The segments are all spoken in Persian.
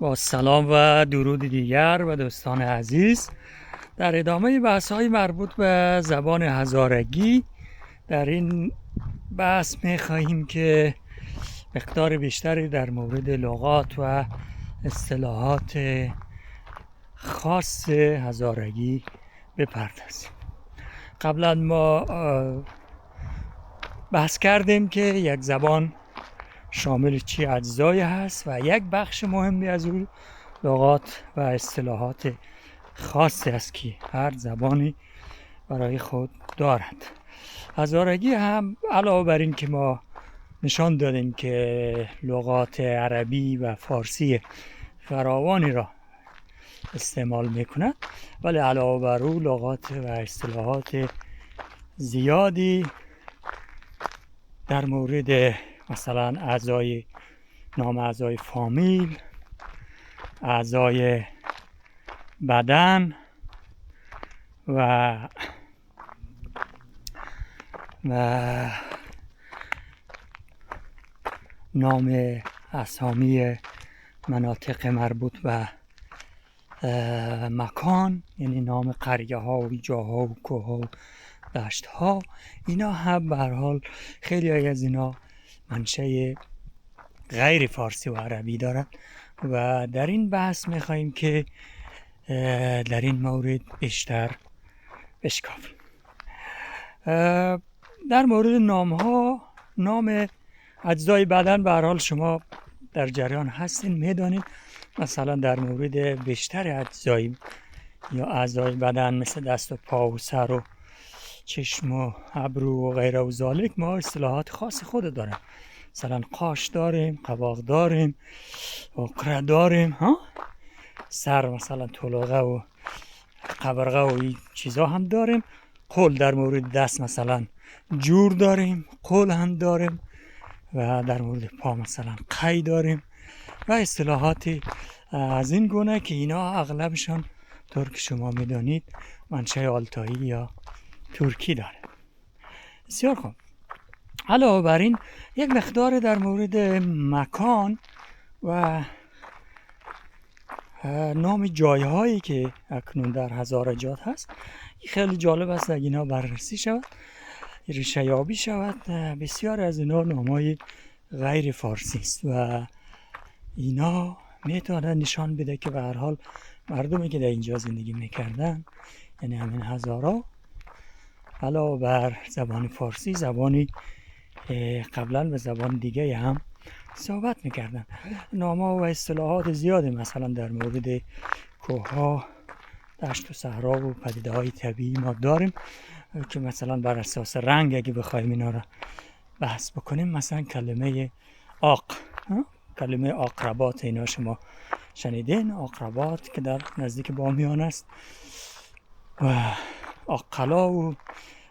با سلام و درود دیگر و دوستان عزیز، در ادامه بحث‌های مربوط به زبان هزارگی در این بحث می‌خواهیم که مقدار بیشتری در مورد لغات و اصطلاحات خاص هزارگی بپردازیم. قبلا ما بحث کردیم که یک زبان شامل چی اجزایی هست و یک بخش مهمی از اون لغات و اصطلاحات خاصی است که هر زبانی برای خود دارد. هزارگی هم علاوه بر این که ما نشان دادیم که لغات عربی و فارسی فراوانی را استعمال میکند، ولی علاوه بر او لغات و اصطلاحات زیادی در مورد مثلا نام اعضای فامیل، اعضای بدن و نام اسامی مناطق مربوط به مکان، یعنی نام قریه ها و جاها و کوه ها و دشت ها، اینا هم به هر حال خیلی از اینا منشأ غیر فارسی و عربی دارد و در این بحث میخواییم که در این مورد بیشتر بشکافیم. در مورد نام اجزای بدن به هر حال شما در جریان هستین، میدانید مثلا در مورد بیشتر اجزای یا اعضای بدن مثل دست و پا و سر و چشم و ابرو و غیره و ذالک ما اصطلاحات خاص خود داریم. مثلا قاش داریم، قباق داریم، عقره داریم، سر مثلا طلقه و قبرقه و این چیزا هم داریم. قول در مورد دست مثلا جور داریم، قول هم داریم و در مورد پا مثلا قی داریم و اصطلاحاتی از این گونه که اینا اغلبشان طور که شما میدانید منشأ آلتایی یا ترکی داره. بسیار خوب. علاوه بر این یک مقدار در مورد مکان و نام جایهایی که اکنون در هزارجات هست خیلی جالب است اگه اینا بررسی شود، ریشه یابی شود. بسیار از اینا نامهای غیر فارسی است و اینا میتونه نشان بده که به هر حال مردمی که در اینجا زندگی میکردن، یعنی همین هزارا، علاوه بر زبان فارسی زبانی قبلا به زبان دیگه هم صحبت میکردن. نام‌ها و اصطلاحات زیاده مثلا در مورد کوه‌ها، دشت و صحرا و پدیده‌های طبیعی ما داریم که مثلا بر اساس رنگ اگه بخوایم اینا را بحث بکنیم، مثلا کلمه کلمه آقربات اینا شما شنیدین، آقربات که در نزدیک بامیان است و آقلا و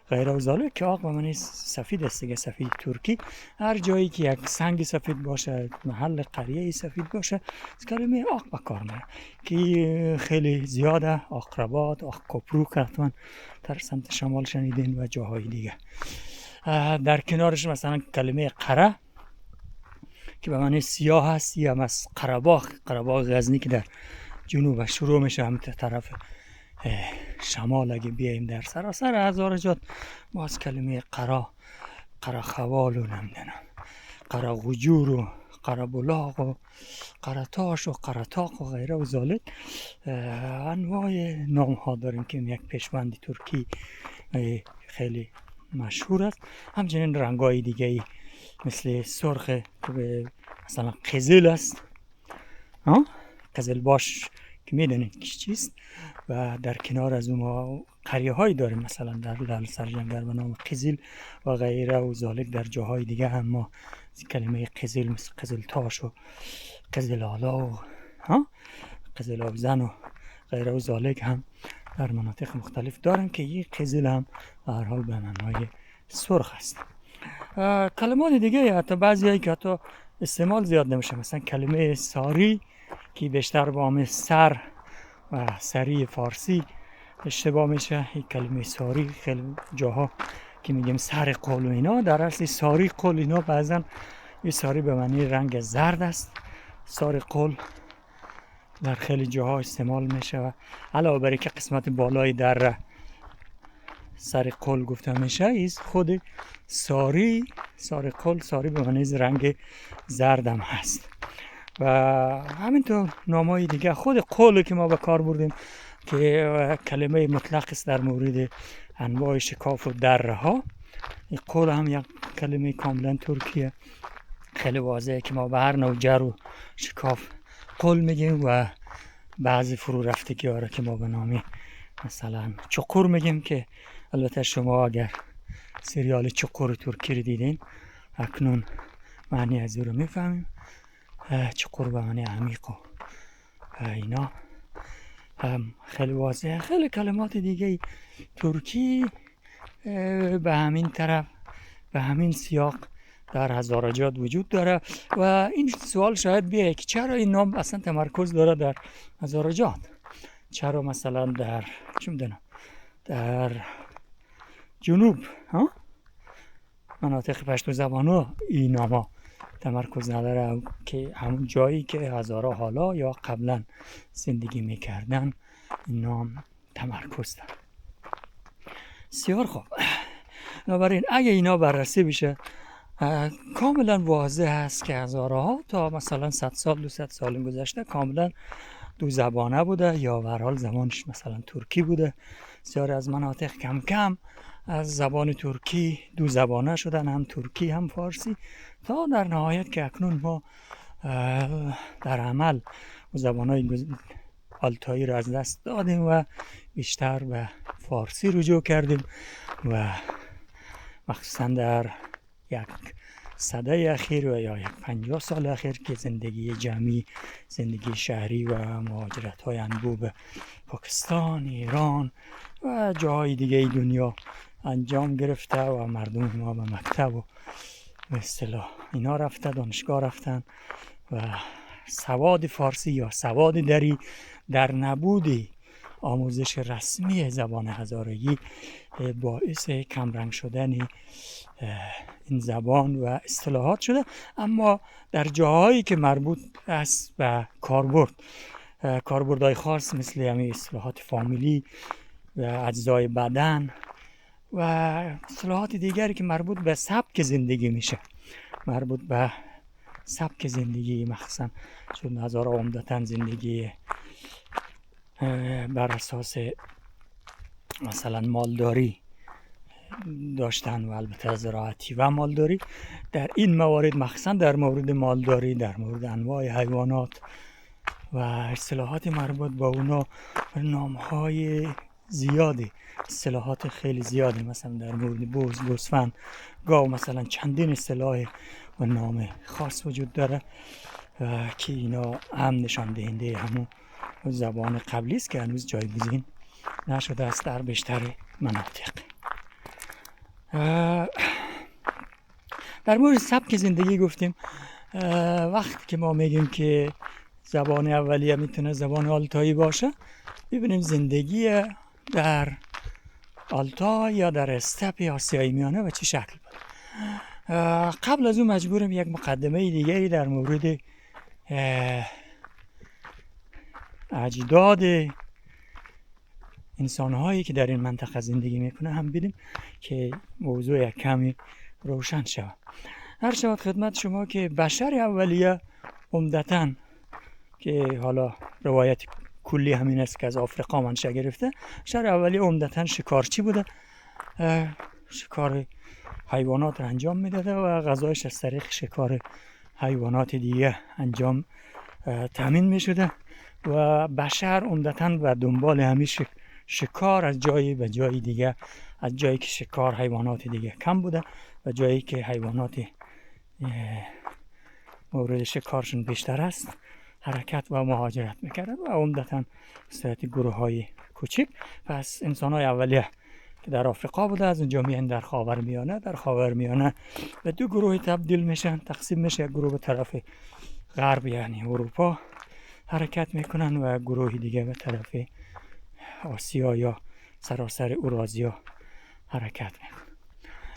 غیره و ذالک که آق به معنی سفید است دیگه، سفید ترکی. هر جایی که یک سنگ سفید باشه، محل قریه سفید باشه، از کلمه آق به کار میره که خیلی زیاده. آقربات، آق کپرو که حتما در سمت شمال شنیدین و جاهای دیگه. در کنارش مثلا کلمه قره که به معنی سیاه هست، یا از قره‌باغ غزنی که در جنوب شروع میشه هم طرف شمال اگه بیاییم در سراسر هزارجات ما از کلمه قره‌خوال و نمیدونم قره‌غجور و قره‌بلاغ و قره‌تاش و قره‌تاق و غیره و ذالک انواع نام ها داریم که یک پیشوند ترکی خیلی مشهور است. همچنین رنگ های دیگه مثل سرخ که مثلا قزل است، قزل باش که میدونید که چیست، و در کنار از اون قریه هایی داریم مثلا در لعل سرجنگر به نام قزل و غیره و ذالک. در جاهای دیگه هم ما کلمه قزل مثل قزل تاش و قزل آلا و قزل آبزن و غیره و ذالک هم در مناطق مختلف داریم که این قزل هم به هر حال به معنای سرخ است. کلمات دیگه حتی بعضی هایی که حتی استعمال زیاد نمیشه، مثلا کلمه ساری که بیشتر با همه سر و سری فارسی اشتباه میشه. این کلمه ساری خیلی جاها که میگیم سر قول و اینا، در اصل ساری قول اینا بعضا این ساری به معنی رنگ زرد است، ساری قول در خیلی جاها استعمال میشه و علاوه بر که قسمت بالای در سر قل گفته میشه ایز خود ساری قل، ساری به معنی رنگ زردم هست و همینطور نامای دیگه. خود قل که ما به کار بردیم که کلمه مطلق است در مورد انواع شکاف و دره ها. این قل هم یک کلمه کاملا ترکیه، خیلی واضحه که ما به هر نوع جر و شکاف قل میگیم و بعضی فرو رفتگی ها را که ما به نام مثلا چقور میگیم که البته شما اگر سریال چقور ترکی رو دیدین اکنون معنی از او رو میفهمیم. چقور به معنی عمیق و اینا هم خیلی واضحه. خیلی کلمات دیگه ترکی به همین طرف، به همین سیاق در هزارجات وجود داره و این سوال شاید بیه که چرا این نام اصلا تمرکز داره در هزارجات، چرا مثلا در چه میدونم در جنوب مناطق پشتو زبانو این نام تمرکز نداره که همون جایی که هزارها حالا یا قبلا زندگی میکردن این نام تمرکز داره. بسیار خوب، بنابراین اگه اینا بررسی بشه کاملا واضح هست که هزارها تا مثلا 100 سال 200 سال گذشته کاملا دو زبانه بوده یا به هر حال زبانش مثلا ترکی بوده. بسیار از مناطق کم کم از زبان ترکی دو زبانه شدن، هم ترکی هم فارسی، تا در نهایت که اکنون ما در عمل زبانهای آلتایی را از دست دادیم و بیشتر به فارسی رجوع کردیم و مخصوصا در یک سده اخیر و یا یک 50 سال اخیر که زندگی جمعی، زندگی شهری و مهاجرت های انبوه به پاکستان، ایران و جاهای دیگه دنیا انجام گرفته و مردم ما به مکتب و به اصطلاح اینا رفته، دانشگاه رفتن و سواد فارسی یا سواد دری در نبود آموزش رسمی زبان هزارگی باعث کمرنگ شدن این زبان و اصطلاحات شده. اما در جاهایی که مربوط است به کاربردهای خاص مثل همین اصطلاحات فامیلی و اجزای بدن و اصطلاحات دیگری که مربوط به سبک زندگی میشه، مربوط به سبک زندگی، مخصوصا چون هزارها عمدتاً زندگی بر اساس مثلا مالداری داشتن و البته زراعتی و مالداری، در این موارد مخصوصا در مورد مالداری، در مورد انواع حیوانات و اصطلاحات مربوط با اونا نامهای زیادی، اصطلاحات خیلی زیادی، مثلا در مورد بز، گوسفند، گاو مثلا چندین اصطلاح و نام خاص وجود داره که اینا هم نشان دهنده همون زبان قبلی است که هنوز جایگزین نشده است در بیشتر مناطق. در مورد سبک زندگی گفتیم. وقتی که ما میگیم که زبان اولیه میتونه زبان آلتایی باشه، ببینیم زندگی در آلتای یا در استپ آسیای میانه و چه شکل بود. قبل از اون مجبورم یک مقدمه دیگری در مورد اجداد انسان‌هایی که در این منطقه زندگی میکنه هم بدیم که موضوع یک کمی روشن شود. هر شود خدمت شما که بشر اولیه عمدتاً، که حالا روایت کلی همین است که از آفریقا منشأ گرفته، بشر اولیه عمدتاً شکارچی بوده، شکار حیوانات را انجام میداده و غذایش از طریق شکار حیوانات دیگه انجام تامین میشده و بشر عمدتاً و دنبال همیشه شکار از جایی به جای دیگه، از جایی که شکار حیوانات دیگه کم بوده و جایی که حیوانات مورد شکارشون بیشتر است حرکت و مهاجرت میکردن و عمدتاً صورت گروه های کوچک. پس انسان های اولیه که در آفریقا بوده از اونجا میان در خاورمیانه، در خاورمیانه به دو گروه تبدیل میشن، تقسیم میشه. گروه به طرف غرب یعنی اروپا حرکت میکنن و گروه دیگه به طرف آسیا یا سراسر اورازیا حرکت میکنن.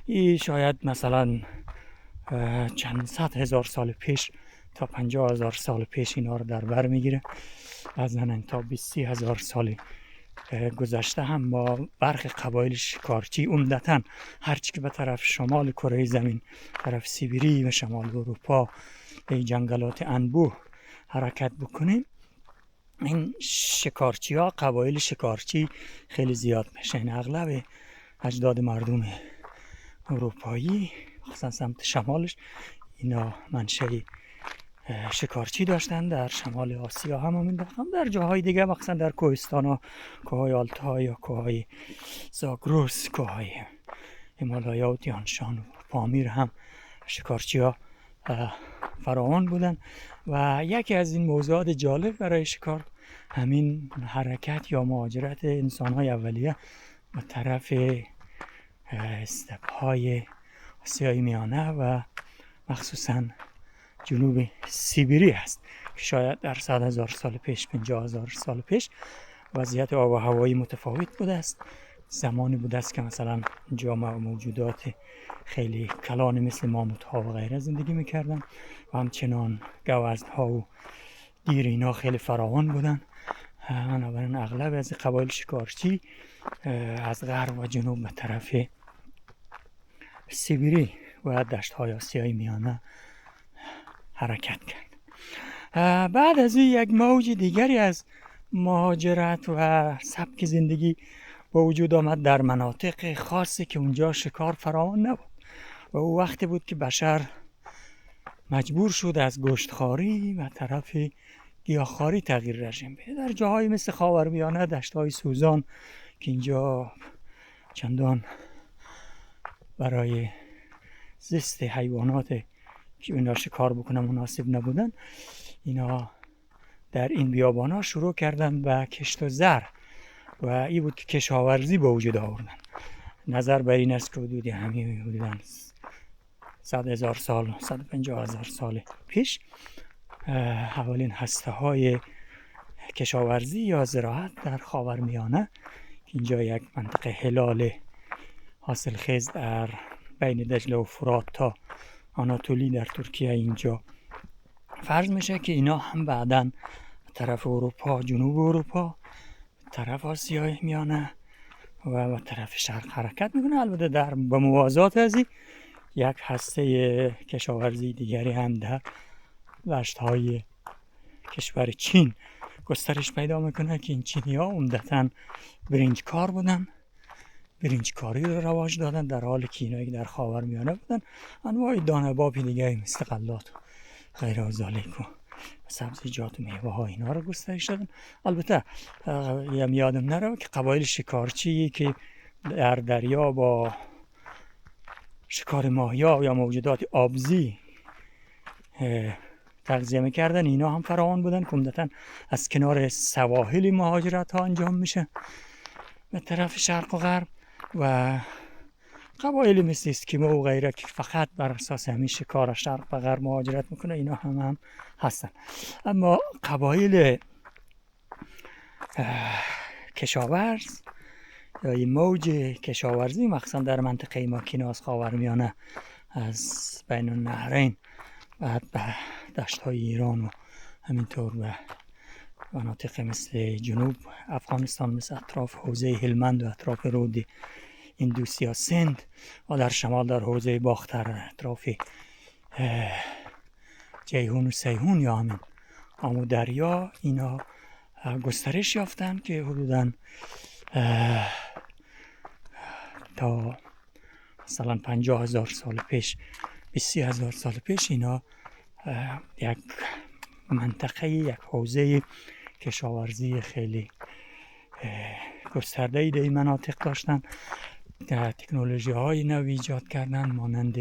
این شاید مثلا چند صد هزار سال پیش تا 50,000 سال پیش اینا رو در بر میگیره بعضن تا 20,000 سال گذشته هم با برخی قبایل شکارچی عمدتاً هرچی که به طرف شمال کره زمین، طرف سیبری و شمال اروپا به جنگلات انبوه حرکت بکنیم، این شکارچی ها، قبایل شکارچی خیلی زیاد میشن. اغلب اجداد مردم اروپایی خصوصا سمت شمالش اینا منشأ شکارچی داشتن. در شمال آسیا هم همین داشتن، در جاهای دیگه مخصوصا در کوهستان ها، کوههای آلتای یا کوههای زاگرس، کوههای هیمالایا و تیانشان و پامیر هم شکارچی ها فراوان بودن. و یکی از این موضوعات جالب برای شکار همین حرکت یا مهاجرت انسان های اولیه به طرف استپ های آسیای میانه و مخصوصا جنوب سیبری است که شاید در 100,000 سال پیش، 50,000 سال پیش وضعیت آب و هوایی متفاوت بوده است. زمانی بوده است که مثلا جامعه و موجودات خیلی کلان مثل ماموت ها و غیره زندگی میکردن و همچنان گوزن ها و دیر اینا خیلی فراوان بودن. بنابراین اغلب از قبایل شکارچی از غرب و جنوب به طرف سیبری و دشت های آسیای میانه حرکت کرد. بعد از این یک موج دیگری از مهاجرت و سبک زندگی با وجود آمد در مناطق خاصی که اونجا شکار فراوان نبود و او وقتی بود که بشر مجبور شد از گوشتخواری و طرف گیاهخواری تغییر رژیم بده. در جاهای مثل خاورمیانه، دشت‌های سوزان که اینجا چندان برای زیست حیوانات که اینا شکار بکنن مناسب نبودن، اینا در این بیابانا شروع کردن به کشت و زر و این بود که کشاورزی به وجود آوردن. نظر بر این است که حدودی همین بودن 100,000 سال، 150,000 سال پیش اولین هسته های کشاورزی یا زراعت در خاورمیانه، اینجا یک منطقه هلال حاصلخیز در بین دجله و فرات تا آناتولی در ترکیه اینجا فرض میشه که اینا هم بعداً طرف اروپا، جنوب اروپا، طرف آسیای میانه و طرف شرق حرکت میکنه. البته در به موازات از این یک هسته کشاورزی دیگری هم در دشت‌های کشور چین گسترش پیدا میکنه که این چینی ها عمدتاً برنج کار بودن، برنج کاری رو رواج دادن، در حالی که اینایی در خاورمیانه بودن انواع دانه بابی دیگه مثل غلات و غیر و ذالک و سبزیجات و میوه ها اینا رو گسترش دادن. البته یادم نره که قبایل شکارچی که در دریا با شکار ماهیا یا موجودات آبزی تغذیه میکردن، اینا هم فراوان بودن که عمدتاً از کنار سواحل مهاجرت ها انجام میشه به طرف شرق و غرب. و قبایل مثل اسکیمو و غیره که فقط بر اساس همین شکار شرق و غرب مهاجرت میکنه، اینا هم هستن. اما قبایل کشاورز یا این موج کشاورزی مخصوصا در منطقه ماکیناس خاورمیانه از بین النهرین بعد به دشت های ایران و همینطور به مناطق مثل جنوب افغانستان، مثل اطراف حوزه هلمند و اطراف رود اندوسیا سند و در شمال در حوزه باختر اطراف جیهون و سیهون یا همین آمو دریا، اینا گسترش یافتن که حدوداً تا مثلا 50,000 سال پیش، 20,000 سال پیش اینا یک منطقه، یک حوزه کشاورزی خیلی گسترده در این مناطق داشتن. تکنولوژی های نو ایجاد کردن مانند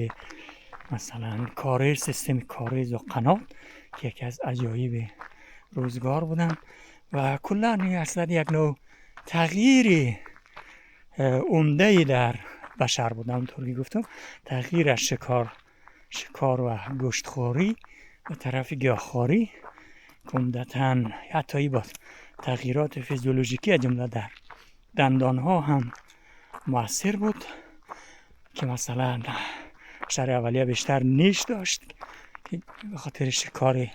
مثلا کاره، سیستم کاریز و قنات که یکی از عجایب روزگار بودن و کلا اصلا یک نوع تغییر عمده در بشر بودن. اونطور که گفتم تغییر از شکار و گوشتخوری به طرف گیاهخواری که عمدتاً حتی با تغییرات فیزیولوژیکی جمله در دندان ها هم مؤثر بود که مثلا بشر اولیه بیشتر نیش داشت که به خاطر شکار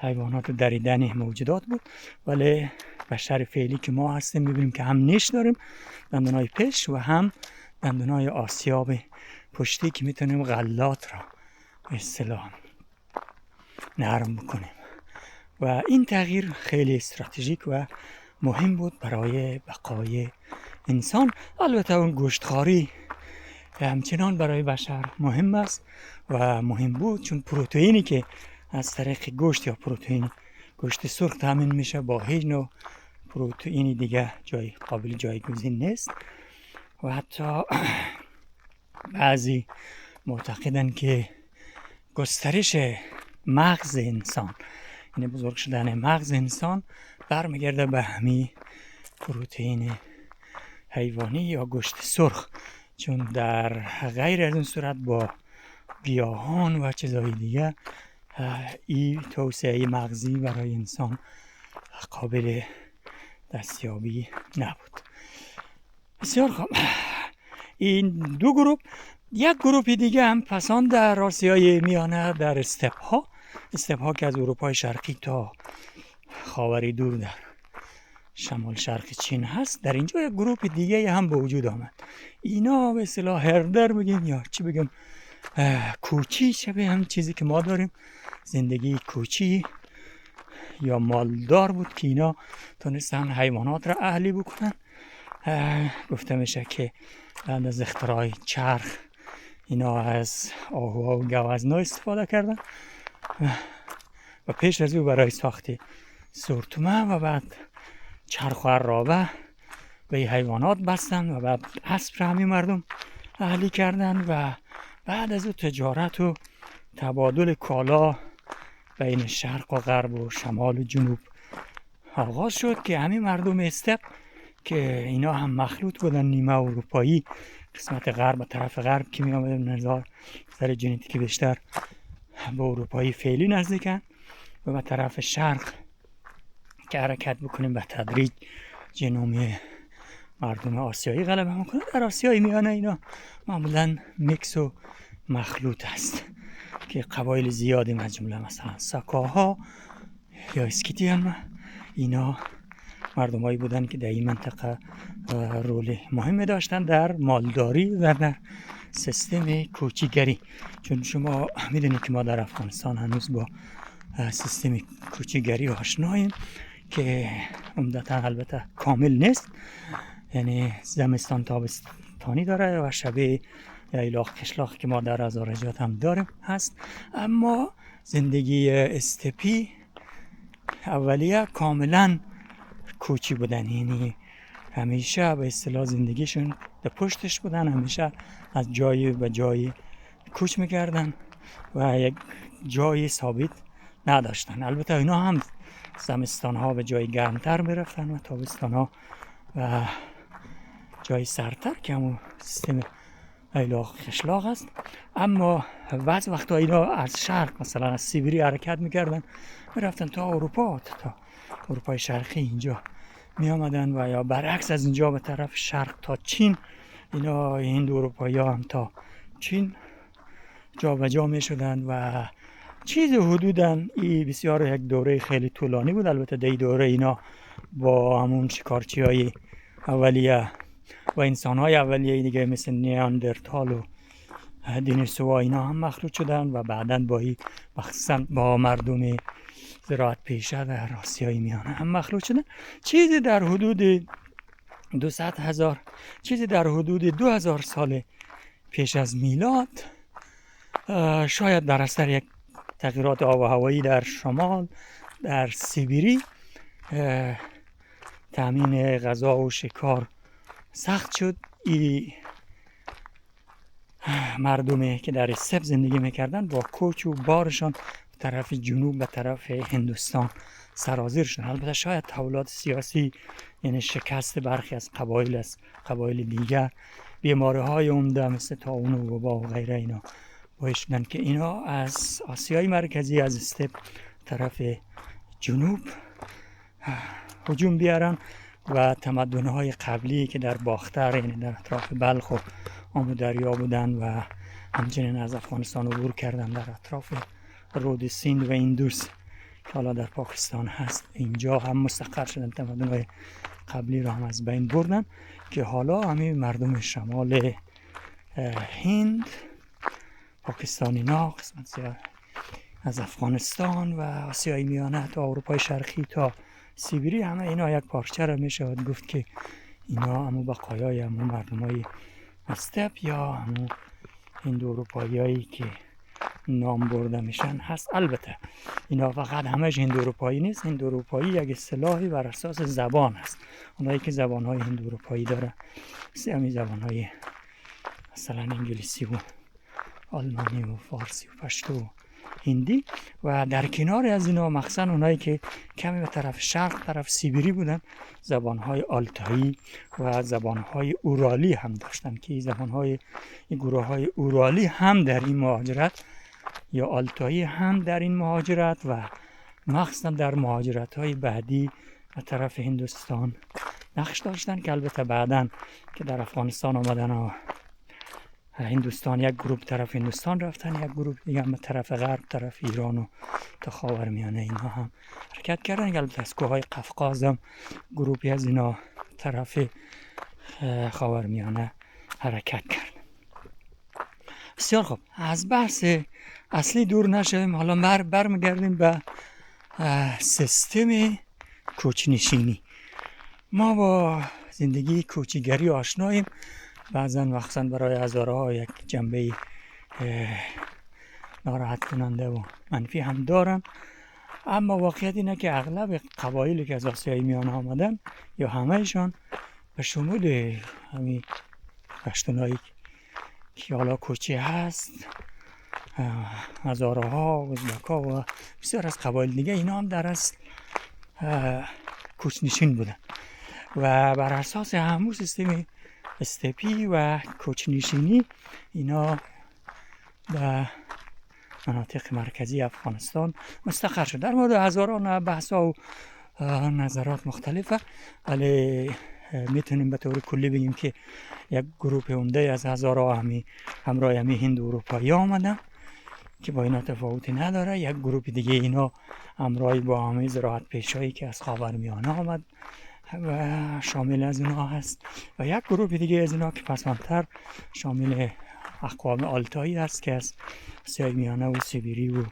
حیوانات دریدن موجودات بود، ولی بشر فعلی که ما هستیم میبینیم که هم نیش داریم، دندانهای پیش، و هم دندانهای آسیاب پشتی که میتونیم غلات را به اصطلاح نرم بکنیم. و این تغییر خیلی استراتژیک و مهم بود برای بقای انسان. البته اون گوشتخواری همچنان برای بشر مهم است و مهم بود، چون پروتئینی که از طریق گوشت یا پروتئین گوشت سرخ تامین میشه با هیچ نوع پروتئینی دیگه قابل جایگزین نیست. و حتی بعضی معتقدن که گسترش مغز انسان، یعنی بزرگ شدن مغز انسان، برمیگرده به همین پروتئین حیوانی یا گوشت سرخ، چون در غیر از این صورت با گیاهان و چیزهای دیگه این توسعه مغزی برای انسان قابل دستیابی نبود. بسیار خوب. این دو گروه. یک گروه دیگه هم پسان در آسیای میانه، در استپ ها که از اروپای شرقی تا خاوری دور در شمال شرق چین هست، در اینجا یک گروه دیگه هم به وجود آمد. اینا به اصطلاح هردر بگیم یا چی بگم، کوچی، شبیه هم چیزی که ما داریم، زندگی کوچی یا مالدار بود که اینا تونستن حیوانات را اهلی بکنن. گفته میشه که بعد از اختراع چرخ اینا از آهوها و گوزنا استفاده کردن و پیش از او برای ساخت سورتمه و بعد چرخ و عرابه به حیوانات بستن و بعد اسب را همین مردم اهلی کردن و بعد از او تجارت و تبادل کالا بین شرق و غرب و شمال و جنوب آغاز شد که همین مردم استپ که اینا هم مخلوط بودن، نیمه اروپایی، قسمت غرب و طرف غرب که می آمدن، نظر ژنتیکی بیشتر به اروپایی فعلی نزدیکن، و به طرف شرق که حرکت بکنیم به تدریج ژنوم مردم آسیایی غلبه میکنه. در آسیای میانه اینا معمولا میکس و مخلوط است که قبایل زیادی از جمله مثلا ساکاها یا اسکیتیان، اینا مردمایی بودن که در این منطقه رول مهمی داشتن در مالداری و در سیستم کوچیگری. چون شما میدونید که ما در افغانستان هنوز با سیستم کوچیگری آشناییم که عمدتا البته کامل نیست، یعنی زمستان تابستانی داره و شبیه ییلاق کشلاق که ما در هزارجات هم داریم هست، اما زندگی استپی اولیه کاملا کوچی بودن، یعنی همیشه به اصطلاح زندگیشون در پشتش بودن، همیشه از جای به جای کوچ میکردن و یک جای ثابت نداشتن. البته اینا هم زمستان ها به جای گرمتر میرفتن و تابستان ها و جای سردتر که همون سیستم ییلاق کشلاق است. اما بعض وقتا اینا از شرق مثلا از سیبری حرکت میکردن میرفتن تا اروپا، تا اروپای شرقی اینجا می آمدن، و یا برعکس از اینجا به طرف شرق تا چین، اینا هند اروپایی ها هم تا چین جا به جا می شدن و چیز حدوداً ای بسیار یک دوره خیلی طولانی بود. البته در دوره اینا با همون شکارچی های اولیه و انسان های اولیه دیگه مثل نیاندرتال و دینوسورها اینا هم مخلوط شدن و بعداً با مخصوصاً با مردم زراعت پیشه در آسیای میانه هم مخلوط شدن. چیزی در حدود 2000 سال پیش از میلاد، شاید در اثر یک تغییرات آب و هوایی در شمال، در سیبری، تامین غذا و شکار سخت شد. این مردمی که در استپ زندگی میکردن با کوچ و بارشان طرف جنوب به طرف هندوستان سرازیر شدن. البته شاید تحولات سیاسی، یعنی شکست برخی از قبایل دیگر، بیماری های عمده مثل طاعون و وبا و غیره اینا باعث شدن که اینا از آسیای مرکزی از استپ طرف جنوب هجوم بیارن و تمدن‌های قبلی که در باختر، یعنی در اطراف بلخ و آمودریا بودن و همچنین از افغانستان عبور کردن در اطراف رود سیند و ایندوس، که حالا در پاکستان هست. اینجا هم مستقر شدن، تمدن‌های قبلی را هم از بین بردن که حالا همین مردم شمال هند، پاکستان اینا، قسمت از افغانستان و آسیای میانه تا اروپای شرقی تا سیبری، همه اینا یک پارچه را می شود گفت که اینا همون بقایای همون مردم های استپ یا همون هند اروپایی هایی که نام برده میشن هست. البته اینا فقط همش هند اروپایی نیست. هند اروپایی یک اصطلاحی بر اساس زبان هست. اونایی که زبان های هند اروپایی داره مثل همین زبان های مثلا انگلیسی و آلمانی و فارسی و پشتو و هندی، و در کنار از اینا مخصوصا اونایی که کمی به طرف شرق، طرف سیبری بودن، زبانهای آلتایی و زبانهای اورالی هم داشتن که زبانهای گروه های اورالی هم در این مهاجرت یا آلتایی هم در این مهاجرت و مخصوصا در مهاجرت های بعدی به طرف هندوستان نقش داشتن، که البته بعداً که در افغانستان آمدن و هندوستان، یک گروه طرف هندوستان رفتن، یک گروه دیگه هم طرف غرب، طرف ایران و تا خاورمیانه اینا هم حرکت کردن. البته از کوههای قفقاز هم گروهی از اینا طرف خاورمیانه حرکت کردن. بسیار خوب، از بحث اصلی دور نشویم. حالا برمیگردیم به سیستم کوچ‌نشینی. ما با زندگی کوچیگری آشناییم، بعضا مخصوصا برای هزارها یک جنبه ناراحت کننده و منفی هم دارن، اما واقعیت اینه که اغلب قبایلی که از آسیای میانه آمدن یا همهشان به شمول همین پشتونایی که حالا کوچی هست، هزارها، ازبک‌ها و بسیار از قبایل دیگه، اینا هم در اصل کوچ‌نشین بودن و بر اساس همون سیستم استپی و کوچ‌نشینی اینا به مناطق مرکزی افغانستان مستقر شد. در مورد هزاران بحث‌ها و نظرات مختلفه، ولی میتونیم به طور کلی بگیم که یک گروه عمده از هزارها همراه هند اروپایی آمدن که با اینا تفاوتی نداره. یک گروه دیگه اینا همراه با همه زراعت پیشایی که از خاورمیانه آمد و شامل از اینا هست، و یک گروه دیگه از اینا که پسماندتر شامل اقوام آلتایی هست که از آسیای میانه و سیبری و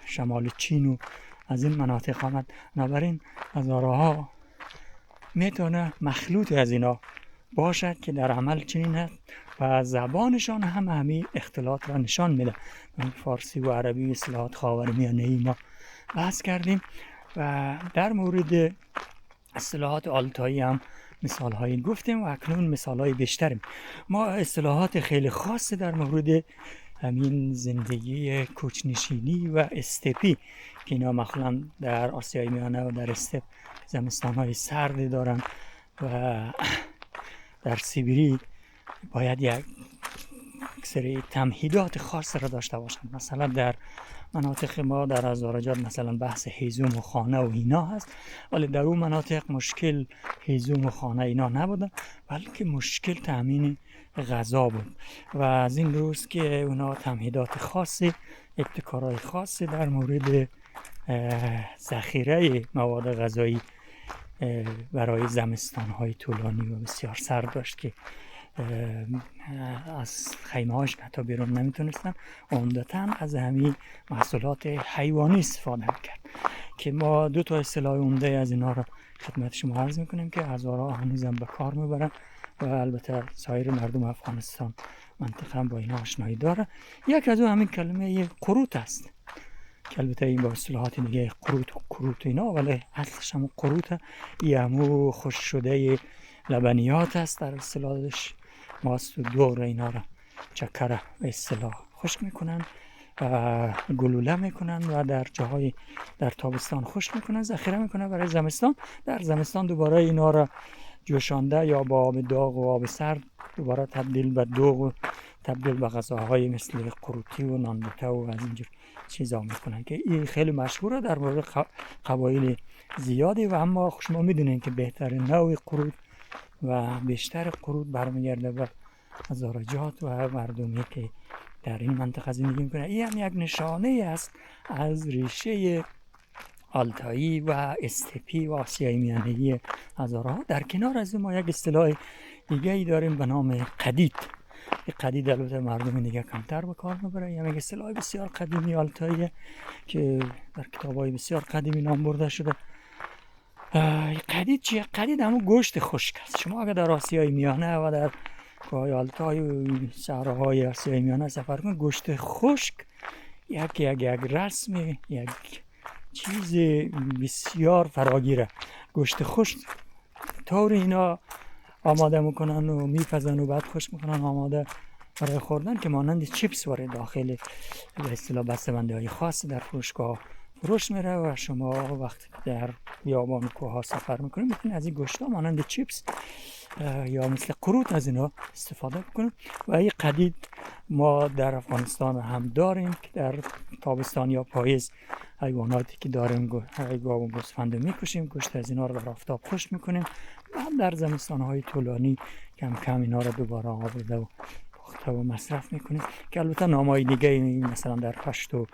شمال چین و از این مناطق آمد. بنابراین هزارها میتونه مخلوط از اینا باشد که در عمل چنین هست و زبانشان هم همین اختلاط را نشان میده. فارسی و عربی اصطلاحات خاورمیانه‌ای ما بحث کردیم و در مورد اصطلاحات آلتایی هم مثال هایی گفتیم و اکنون مثال های بیشتریم. ما اصطلاحات خیلی خاص در مورد همین زندگی کوچ‌نشینی و استپی که اینا مثلا در آسیای میانه و در استپ زمستان های سردی دارن و در سیبری باید یک سری تمهیدات خاص را داشته باشند. مثلا در مناطق ما در هزارجات مثلا بحث هیزم و خانه و اینا هست، ولی در اون مناطق مشکل هیزم و خانه اینا نبودن، بلکه مشکل تامین غذا بود و از این روز که اونا تمهیدات خاصی، ابتکارهای خاصی در مورد ذخیره مواد غذایی برای زمستان‌های طولانی و بسیار سرد داشت که از خیمه هاش حتی بیرون نمیتونستن، عمدتاً از همین محصولات حیوانی استفاده کرد که ما دو تا اصطلاح عمده از اینا رو خدمت شما عرض میکنیم که هزارها هنوزم به کار میبرن و البته سایر مردم افغانستان منطقه هم با اینا آشنایی داره. یک از همین کلمه قروت است که البته این با اصطلاحات دیگه قروت اینا، ولی اصلش هم قروت، همو خوش شده لبنیات است در اصطلاحش. ماست و دور اینا را چکره به اصطلاح خشک میکنن و گلوله میکنن و در جاهای در تابستان خشک میکنن، ذخیره میکنن برای زمستان. در زمستان دوباره اینا را جوشانده یا با آب داغ و آب سرد دوباره تبدیل به دوغ و تبدیل به غذاهای مثل قروتی و نانبوته و از اینجور چیزا میکنن که این خیلی مشهوره در مورد قبایل زیادی. و اما شما میدونین که بهترین نوع قروت و بیشتر قروت برمیگرده به هزارجات و مردمی که در این منطقه زندگی میکنه. این هم یک نشانه است از ریشه آلتایی و استپی و آسیای میانه‌ای هزارها. در کنار از ما یک اصطلاح دیگه ای داریم به نام قدید. این قدید البته مردم دیگه کمتر به کار میبره. یک اصطلاح بسیار قدیمی آلتاییه که در کتاب‌های بسیار قدیمی نام برده شده. قدید چیه؟ قدید همون گوشت خشک است. شما اگر در آسیای میانه و در کوههای آلتای و صحراهای آسیای میانه سفر کنید، گوشت خشک یک رسم، یک چیز بسیار فراگیره. گوشت خشک طور اینا آماده میکنن و میپزن و بعد خشک میکنن آماده برای خوردن که مانند چیپس وارد داخل به اصطلاح بسته‌بندی های خاص در فروشگاه فروش میره و شما وقتی در بیابان و کوه ها سفر میکنید میتونید از این گوشت ها مانند چیپس یا مثل قروت از اینا استفاده بکنید. و این قدید ما در افغانستان هم داریم که در تابستان یا پاییز حیواناتی که داریم گاو و گوسفند میکشیم، گوشت از اینا رو در آفتاب خشک میکنیم و هم در زمستان های طولانی کم کم اینا رو دوباره آورده و پخته و مصرف میکنیم که البته نامای دیگه مثلا در پشتو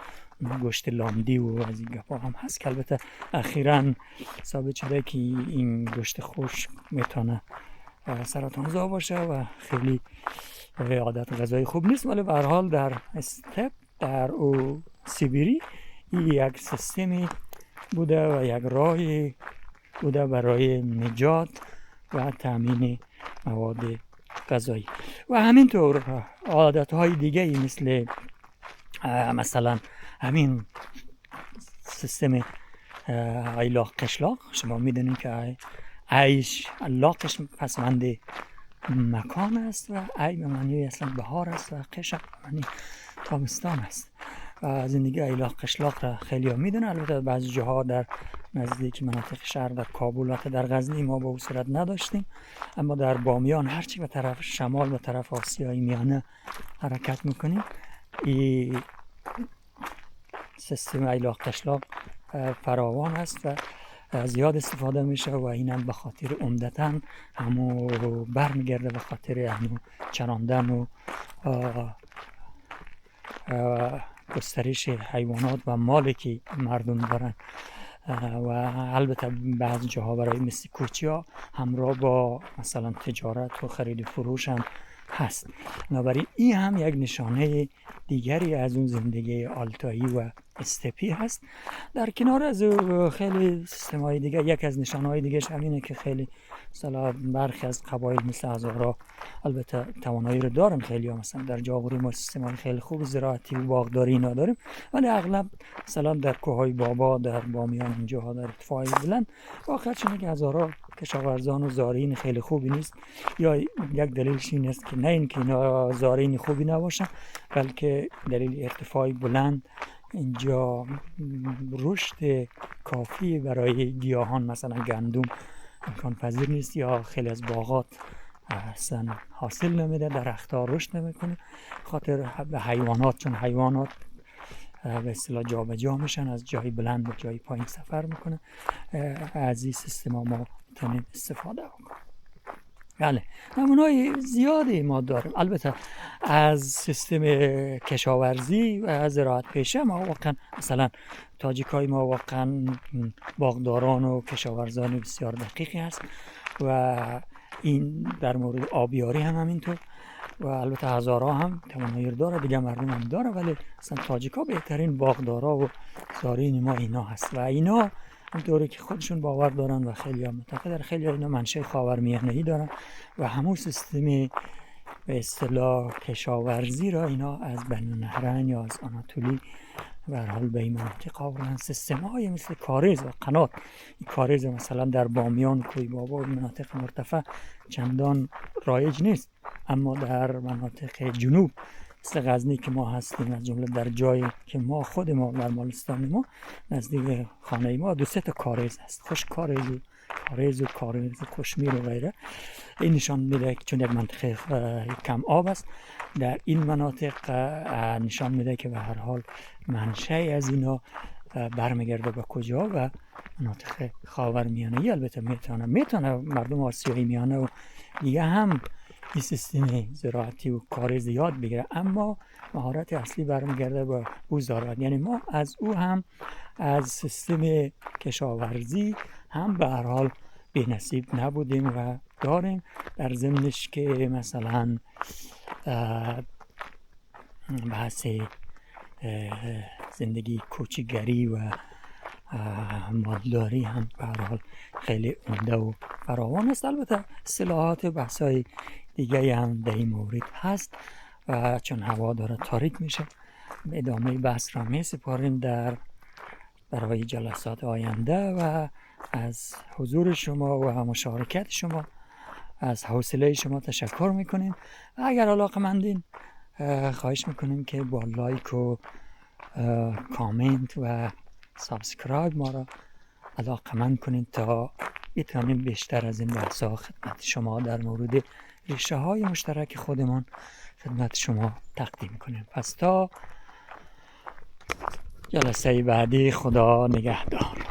گوشت لاندی و از این گپا هم هست که البته اخیراً ثابت شده که این گوشت خشک میتونه سرطان‌زا باشه و خیلی عادت غذایی خوب نیست. ولی به هر حال در استپ در او سیبیری این یک سیستمی بوده و یک راهی بوده برای نجات و تامین مواد غذایی. و همینطور عادت‌های دیگه مثل مثلا همین سیستم ایلاق قشلاق. شما میدونید که ایش لاقش پسمند مکان است و ای به معنی اصلا بهار است و قشق به معنی تابستان است. و زندگی ایلاق قشلاق را خیلی ها میدونه. البته بعضی جاها در نزدیک مناطق شهر در کابل و در غزنی ما به اون صورت نداشتیم، اما در بامیان هرچی به طرف شمال به طرف آسیای میانه حرکت میکنیم این سیستم ایلاق قشلاق فراوان است و زیاد استفاده میشه و اینم به خاطر عمدتاً همو برمیگرده به خاطر همو چراندن و گسترش حیوانات و مالی که مردم دارن و البته بعض جاها برای مثل کوچیا همراه با مثلا تجارت و خرید و فروش هم هست. بنابراین این هم یک نشانه دیگری از اون زندگی آلتایی و استپی هست. در کنار از خیلی سیستم‌های دیگه، یک از نشانه‌های دیگه همینه که خیلی مثلا برخی از قبایل مثل هزارها البته توانایی رو دارن، خیلی ها مثلا در جاغوری ما سیستم‌های خیلی خوب زراعتی و باغداری اینا داریم، ولی اغلب مثلا در کوههای بابا در بامیان اینجاها در ارتفاعی بلند واقعیتش اینه که هزارها کشاورزان و زارعین خیلی خوبی نیست. یا یک دلیلش این است که نه اینکه اینا زارعین خوبی نباشن، بلکه دلیل ارتفاعی بلند اینجا رشد کافی برای گیاهان مثلا گندم امکان پذیر نیست یا خیلی از باغات اصلا حاصل نمیده، درختها رشد نمیکنه خاطر حیوانات، چون حیوانات به اصطلاح جابجا میشن از جای بلند به جای پایین سفر میکنه. از این سیستم ما میتونیم استفاده کنیم. بله نمونه‌های زیادی ما داریم. البته از سیستم کشاورزی و زراعت پیشه ما واقعا مثلا تاجیکای ما واقعا باغداران و کشاورزان بسیار دقیقی هست و این در مورد آبیاری هم همینطور و البته هزارها هم توانایی داره، دیگه مردم هم داره، ولی مثلا تاجیکا بهترین باغدارا و زارعین ما اینا هست و اینا همونطوری که خودشون باور دارن و خیلی ها معتقدن، خیلی ها اینا منشأ خاورمیانه‌ای دارن و همون سیستم به اصطلاح کشاورزی را اینا از بنی نهرین یا از آناتولی به هر حال به این مناطق آوردن. سیستم‌های مثل کاریز و قنات، این کاریز مثلا در بامیان، کوی بابا و مناطق مرتفع چندان رایج نیست، اما در مناطق جنوب مثل غزنی که ما هستیم، از جمله در جایی که ما خود ما در مالستان ما نزدیک خانه ما 2-3 تا کاریز هست، خوش کاریز و خوشمیر و غیره. این نشان میده که چون یک منطقه کم آب است در این مناطق، نشان میده که به هر حال منشأ از اینا برمیگرده به کجا و مناطق خاورمیانه‌ای. البته میتونه مردم آسیای میانه و دیگه هم این سیستم زراعتی و کار زیاد بگیره، اما مهارت اصلی برمیگرده به او زراعت. یعنی ما از او هم از سیستم کشاورزی هم به هر حال بی نصیب نبودیم و داریم. در ضمنش که مثلا بحث زندگی کوچیگری و مالداری هم به هر حال خیلی عمده و فراوان است. البته اصطلاحات و بحث‌های دیگه هم در این مورد هست و چون هوا داره تاریک میشه ادامه بحث را می سپاریم برای جلسات آینده و از حضور شما و مشارکت شما، از حوصله شما تشکر میکنیم. اگر علاقه‌مندین خواهش میکنیم که با لایک و کامنت و سابسکرایب ما را علاقه‌مند کنید تا بتونیم بیشتر از این بحث‌ها خدمت شما در مورد ریشه های مشترک خودمان خدمت شما تقدیم کنیم. پس تا جلسه بعدی، خدا نگهدار.